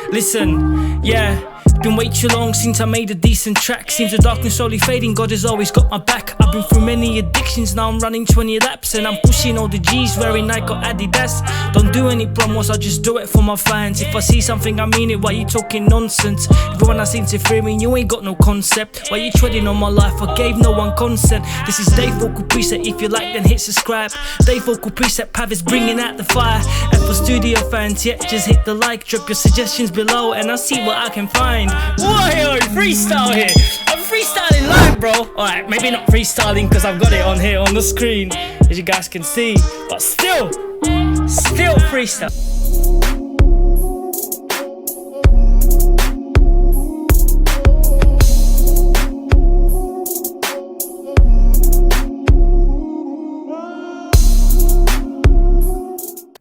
Listen, yeah. Been way too long since I made a decent track. Seems the darkness slowly fading, God has always got my back. I've been through many addictions, now I'm running 20 laps. And I'm pushing all the G's, wearing Nike or Adidas. Don't do any promos, I just do it for my fans. If I see something, I mean it, why you talking nonsense? Everyone I seem to fear me, you ain't got no concept. Why you treading on my life, I gave no one consent. This is Dave Vocal Preset, if you like then hit subscribe. Dave Vocal Preset, Pav is bringing out the fire. And for studio fans, yeah, just hit the like. Drop your suggestions below and I'll see what I can find. Whoa, freestyle here. I'm freestyling live, bro. Alright, maybe not freestyling because I've got it on here on the screen, as you guys can see. But still freestyle.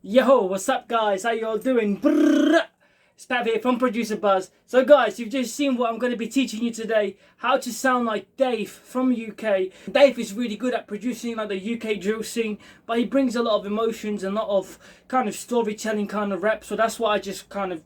Yo, what's up guys? How you all doing? Brrr. It's Pav here from Producer Buzz. So guys, you've just seen what I'm going to be teaching you today. How to sound like Dave from UK. Dave is really good at producing like the UK drill scene, but he brings a lot of emotions and a lot of kind of storytelling kind of rap. So that's why I just kind of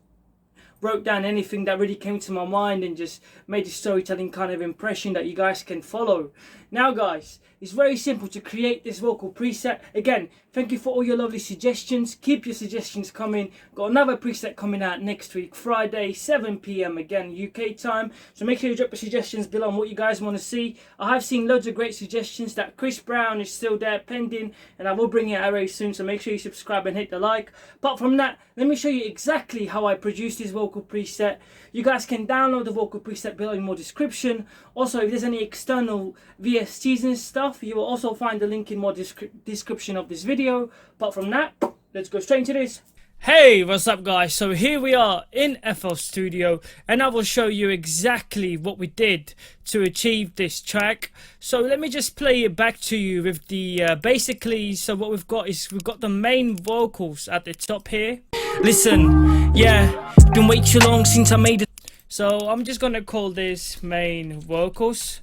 wrote down anything that really came to my mind and just made a storytelling kind of impression that you guys can follow. Now guys, it's very simple to create this vocal preset. Again, thank you for all your lovely suggestions. Keep your suggestions coming. Got another preset coming out next week, Friday, 7 PM again, UK time. So make sure you drop your suggestions below on what you guys want to see. I have seen loads of great suggestions. That Chris Brown is still there pending, and I will bring it out very soon. So make sure you subscribe and hit the like. Apart from that, let me show you exactly how I produce this vocal preset. You guys can download the vocal preset below in my description. Also, if there's any external VSTs and stuff, you will also find the link in my description of this video. Apart from that, let's go straight into this. Hey, what's up guys? So here we are in FL Studio and I will show you exactly what we did to achieve this track. So let me just play it back to you with the basically, so what we've got is we've got the main vocals at the top here. Listen, yeah, been way too long since I made it. So I'm just gonna call this main vocals.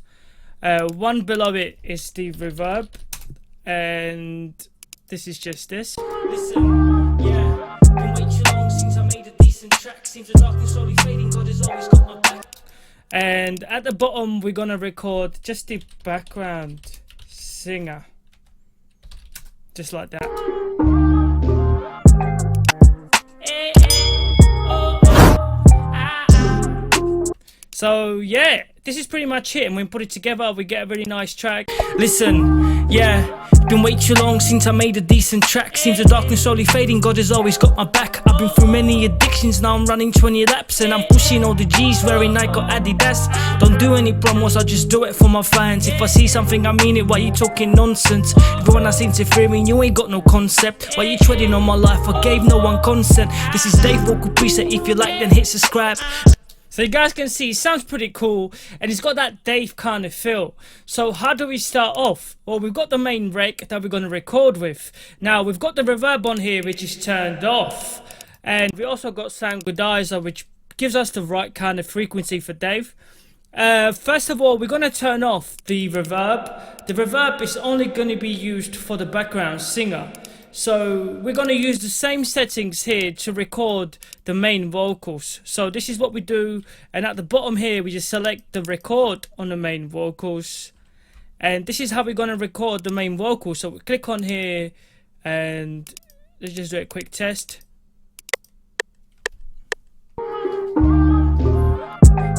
One below it is the reverb, and this is just this. Listen, yeah, been way too long since I made a decent track. Seems the darkness slowly fading, God has always got my back. And at the bottom we're gonna record just the background singer, just like that. So yeah, this is pretty much it, and when we put it together we get a really nice track. Listen, yeah, been way too long since I made a decent track. Seems the darkness slowly fading, God has always got my back. I've been through many addictions, now I'm running 20 laps. And I'm pushing all the G's, wearing Nike or Adidas. Don't do any promos, I just do it for my fans. If I see something, I mean it, why you talking nonsense? Everyone I seem to fear me, you ain't got no concept. Why you treading on my life, I gave no one consent. This is Dave Vocal Preset, if you like then hit subscribe. So you guys can see, it sounds pretty cool, and it's got that Dave kind of feel. So how do we start off? Well, we've got the main rec that we're going to record with. Now, we've got the reverb on here, which is turned off. And we also got sound goodizer, which gives us the right kind of frequency for Dave. First of all, we're going to turn off the reverb. The reverb is only going to be used for the background singer. So we're going to use the same settings here to record the main vocals. So this is what we do, and at the bottom here we just select the record on the main vocals, and this is how we're going to record the main vocals. So we click on here and let's just do a quick test.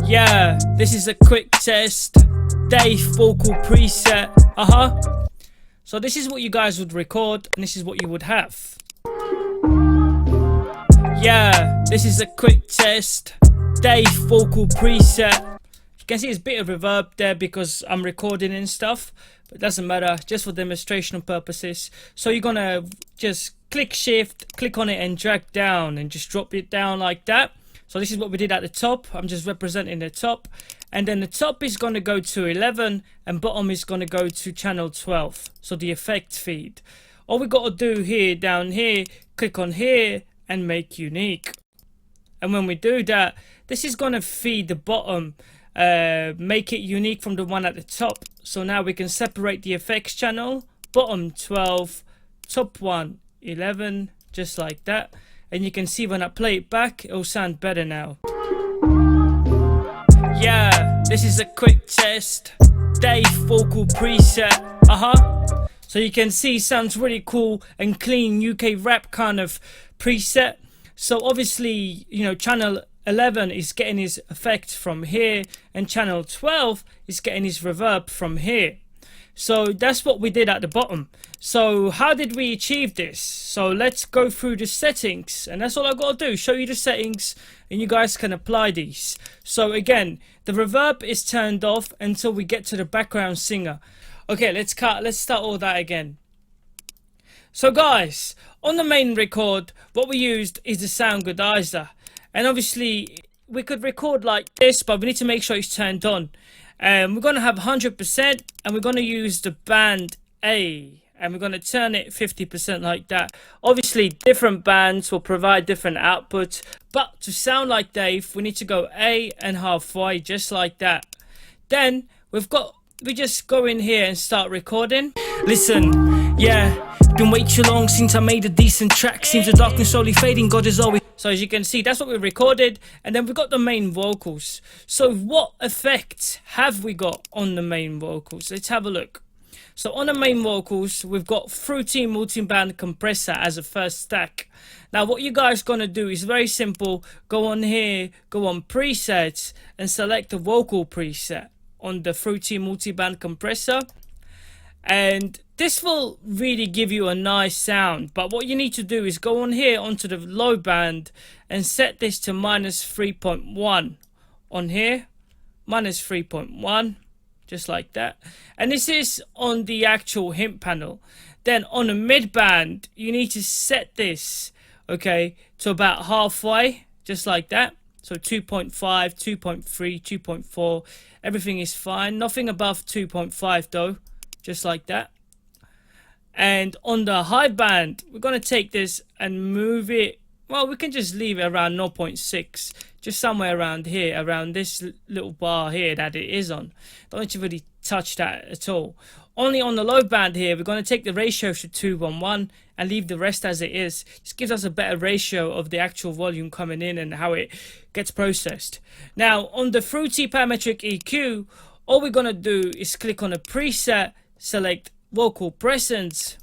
Yeah, this is a quick test. Dave Vocal Preset. So this is what you guys would record, and this is what you would have. Yeah, this is a quick test. Dave Vocal Preset. You can see it's a bit of reverb there because I'm recording and stuff, but it doesn't matter, just for demonstrational purposes. So you're gonna just click shift, click on it and drag down and just drop it down like that. So this is what we did at the top. I'm just representing the top. And then the top is going to go to 11 and bottom is going to go to channel 12. So the effect feed. All we got to do here, down here, click on here and make unique. And when we do that, this is going to feed the bottom, make it unique from the one at the top. So now we can separate the effects channel, bottom 12, top one 11, just like that. and you can see when I play it back, it'll sound better now. Yeah, this is a quick test. Dave vocal preset. So you can see sounds really cool and clean UK rap kind of preset. So obviously, you know, channel 11 is getting his effects from here, and channel 12 is getting his reverb from here. So that's what we did at the bottom. So how did we achieve this? So let's go through the settings, and that's all I gotta do, show you the settings, and you guys can apply these. So again, the reverb is turned off until we get to the background singer. Okay, let's start all that again. So guys, on the main record, what we used is the sound goodizer, and obviously we could record like this, but we need to make sure it's turned on. We're going to have 100%, and we're going to use the band A, and we're going to turn it 50% like that. Obviously different bands will provide different outputs, but to sound like Dave, we need to go A and halfway, just like that. Then we just go in here and start recording. Listen, yeah, been way too long since I made a decent track. Seems the darkness slowly fading, God is always. So as you can see, that's what we recorded, and then we got the main vocals. So what effects have we got on the main vocals? Let's have a look. So on the main vocals, we've got Fruity Multiband Compressor as a first stack. Now what you guys gonna do is very simple. Go on here, go on presets, and select the vocal preset on the Fruity Multiband Compressor. And this will really give you a nice sound, but what you need to do is go on here onto the low band and set this to -3.1 on here, -3.1, just like that. And this is on the actual hint panel. Then on the mid band, you need to set this, okay, to about halfway, just like that. So 2.5, 2.3, 2.4, everything is fine. Nothing above 2.5 though, just like that. And on the high band, we're going to take this and move it. Well, we can just leave it around 0.6, just somewhere around here, around this little bar here that it is on. Don't need to really touch that at all. Only on the low band here, we're going to take the ratio to 2:1 and leave the rest as it is. This gives us a better ratio of the actual volume coming in and how it gets processed. Now, on the Fruity Parametric EQ, all we're going to do is click on a preset, select vocal presence,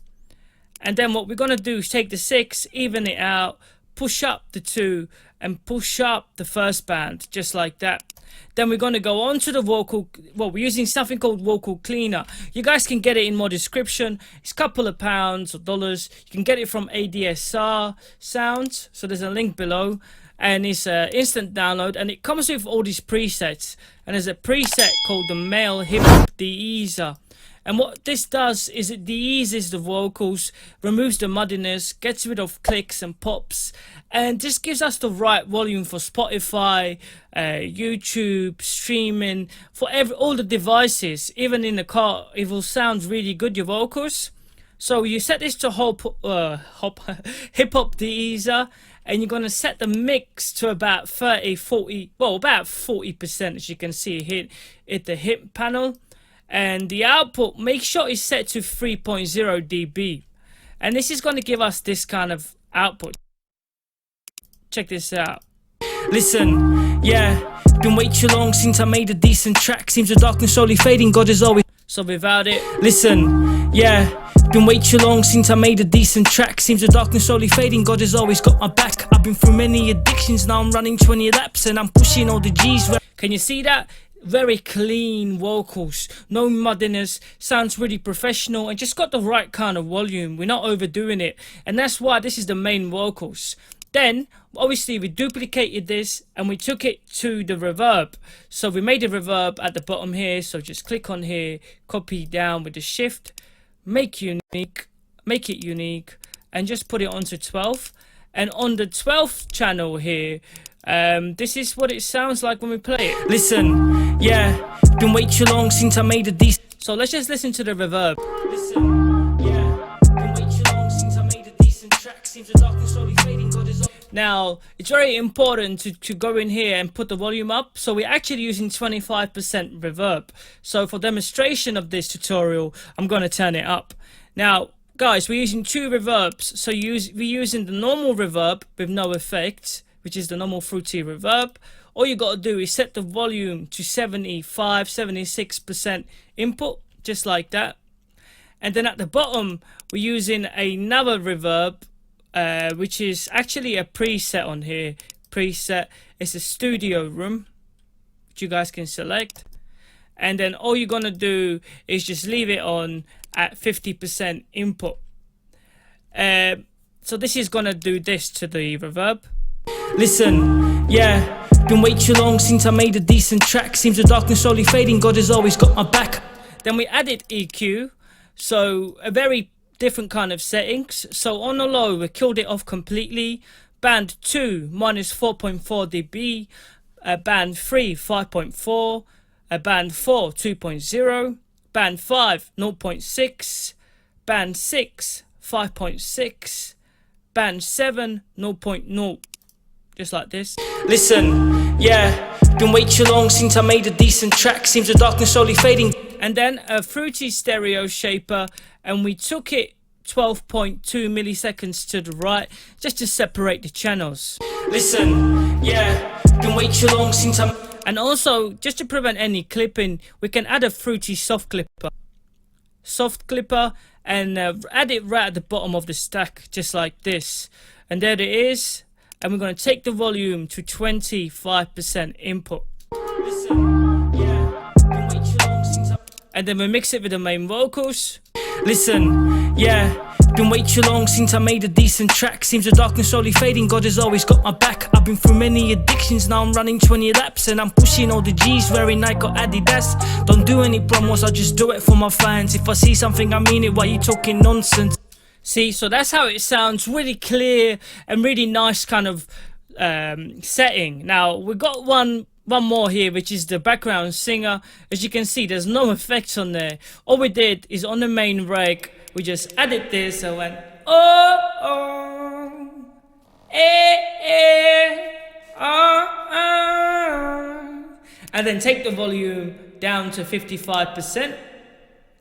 and then what we're going to do is take the 6, even it out, push up the 2, and push up the first band, just like that. Then we're going to go on to the vocal. Well, we're using something called vocal cleaner. You guys can get it in my description. It's a couple of pounds or dollars. You can get it from ADSR Sounds, so there's a link below, and it's an instant download, and it comes with all these presets. And there's a preset called the male hip hop de-easer. And what this does is it de-eases the vocals, removes the muddiness, gets rid of clicks and pops, and just gives us the right volume for Spotify, YouTube, streaming, for all the devices. Even in the car, it will sound really good, your vocals. So you set this to hip hop de-easer, and you're going to set the mix to about 40, well, about 40%, as you can see here at the hip panel. And the output, make sure it's set to 3.0 dB, and this is going to give us this kind of output. Check this out. Listen, yeah, been way too long since I made a decent track. Seems the darkness slowly fading, God is always. So without it, listen, yeah, been way too long since I made a decent track. Seems the darkness slowly fading, God has always got my back. I've been through many addictions, now I'm running 20 laps, and I'm pushing all the G's. Can you see that? Very clean vocals, no muddiness, sounds really professional, and just got the right kind of volume. We're not overdoing it, and that's why this is the main vocals. Then obviously we duplicated this and we took it to the reverb. So we made a reverb at the bottom here, so just click on here, copy down with the shift, make it unique, and just put it onto 12. And on the 12th channel here, this is what it sounds like when we play it. Listen, yeah, been way too long since I made a decent. So let's just listen to the reverb. Listen, yeah, been way too long since I made a decent track. Seems the darkness slowly fading, God is. Now it's very important to go in here and put the volume up. So we're actually using 25% reverb. So for demonstration of this tutorial, I'm going to turn it up. Now guys, we're using two reverbs. So we're using the normal reverb with no effects, which is the normal fruity reverb. All you got to do is set the volume to 76% input, just like that. And then at the bottom, we're using another reverb, which is actually a preset on here. Preset, it's a studio room, which you guys can select. And then all you're gonna do is just leave it on at 50% input. So this is gonna do this to the reverb. Listen, yeah, been way too long since I made a decent track. Seems the darkness slowly fading, God has always got my back. Then we added EQ, so a very different kind of settings. So on the low, we killed it off completely. Band 2 minus 4.4 dB, band 3 5.4, band 4 2.0, band 5 0.6, band 6 5.6, band 7 0.0, just like this. Listen, yeah, been way too long since I made a decent track. Seems the darkness slowly fading. And then a fruity stereo shaper, and we took it 12.2 milliseconds to the right, just to separate the channels. Listen, yeah, been way too long since I'm... And also, just to prevent any clipping, we can add a fruity soft clipper. And add it right at the bottom of the stack, just like this. And there it is. And we're going to take the volume to 25% input. Listen, yeah, been way too long since and then we mix it with the main vocals. Listen, yeah, been way too long since I made a decent track. Seems the darkness slowly fading, God has always got my back. I've been through many addictions, now I'm running 20 laps. And I'm pushing all the G's, wearing Nike or Adidas. Don't do any promos, I just do it for my fans. If I see something, I mean it, why you talking nonsense? See, so that's how it sounds, really clear and really nice kind of setting. Now, we got one more here, which is the background singer. As you can see, there's no effects on there. All we did is on the main rec, we just added this. I went oh oh and then take the volume down to 55%,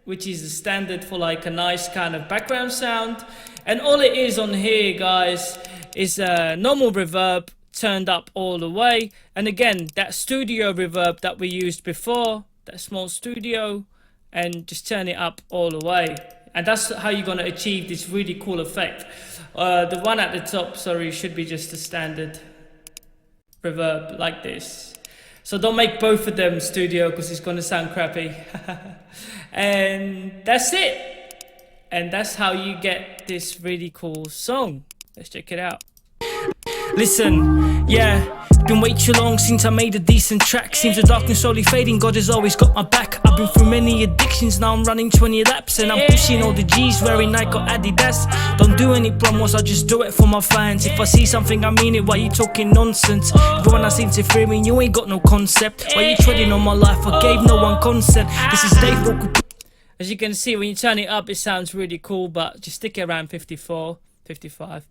which is the standard for like a nice kind of background sound. And all it is on here, guys, is a normal reverb turned up all the way. And again, that studio reverb that we used before, that small studio, and just turn it up all the way. And that's how you're going to achieve this really cool effect. The one at the top, sorry, should be just a standard reverb like this. So don't make both of them studio, because it's going to sound crappy. And that's it. And that's how you get this really cool song. Let's check it out. Listen, yeah, been way too long since I made a decent track. Seems the darkness slowly fading, God has always got my back. I've been through many addictions, now I'm running 20 laps. And I'm pushing all the G's, wearing Nike or Adidas. Don't do any promos, I just do it for my fans. If I see something, I mean it, why you talking nonsense? Everyone I seem to fear me, you ain't got no concept. Why you treading on my life, I gave no one consent. This is Dave Walker. As you can see, when you turn it up, it sounds really cool, but just stick it around 54, 55.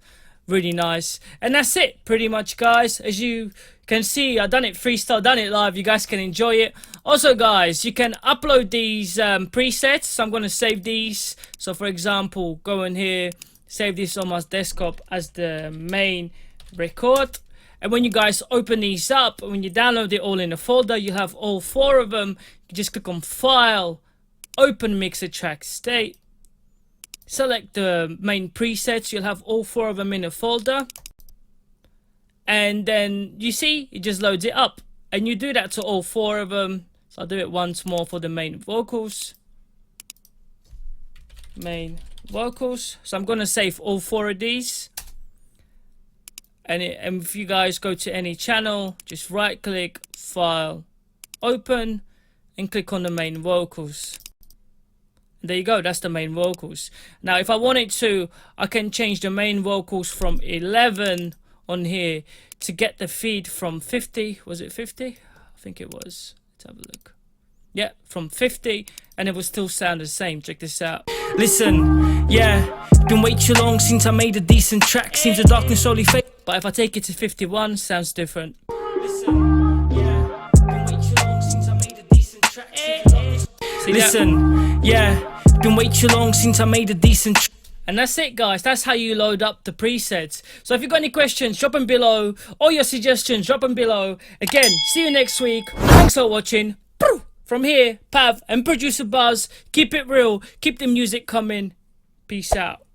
Really nice. And that's it pretty much, guys. As you can see, I've done it freestyle, done it live. You guys can enjoy it. Also, guys, you can upload these presets. So I'm going to save these. So for example, go in here, save this on my desktop as the main record. And when you guys open these up, when you download it all in a folder, you have all 4 of them. You just click on File, Open Mixer Track State. Select the main presets, you'll have all 4 of them in a folder. And then you see, it just loads it up. And you do that to all 4 of them. So I'll do it once more for the main vocals. Main vocals. So I'm going to save all 4 of these. And if you guys go to any channel, just right click, File, Open, and click on the main vocals. There you go, that's the main vocals. Now if I wanted to, I can change the main vocals from 11 on here to get the feed from 50. Was it 50? I think it was. Let's have a look. Yeah, from 50, and it will still sound the same. Check this out. Listen, yeah, been way too long since I made a decent track. Seems the darkness slowly fade. But if I take it to 51, sounds different. Listen, yeah, been way too long since I made a decent track. Listen, yeah, been way too long since I made a decent And that's it, guys. That's how you load up the presets. So if you've got any questions, drop them below. Or your suggestions, drop them below. Again, see you next week. Thanks for watching. From here, Pav and producer Buzz. Keep it real. Keep the music coming. Peace out.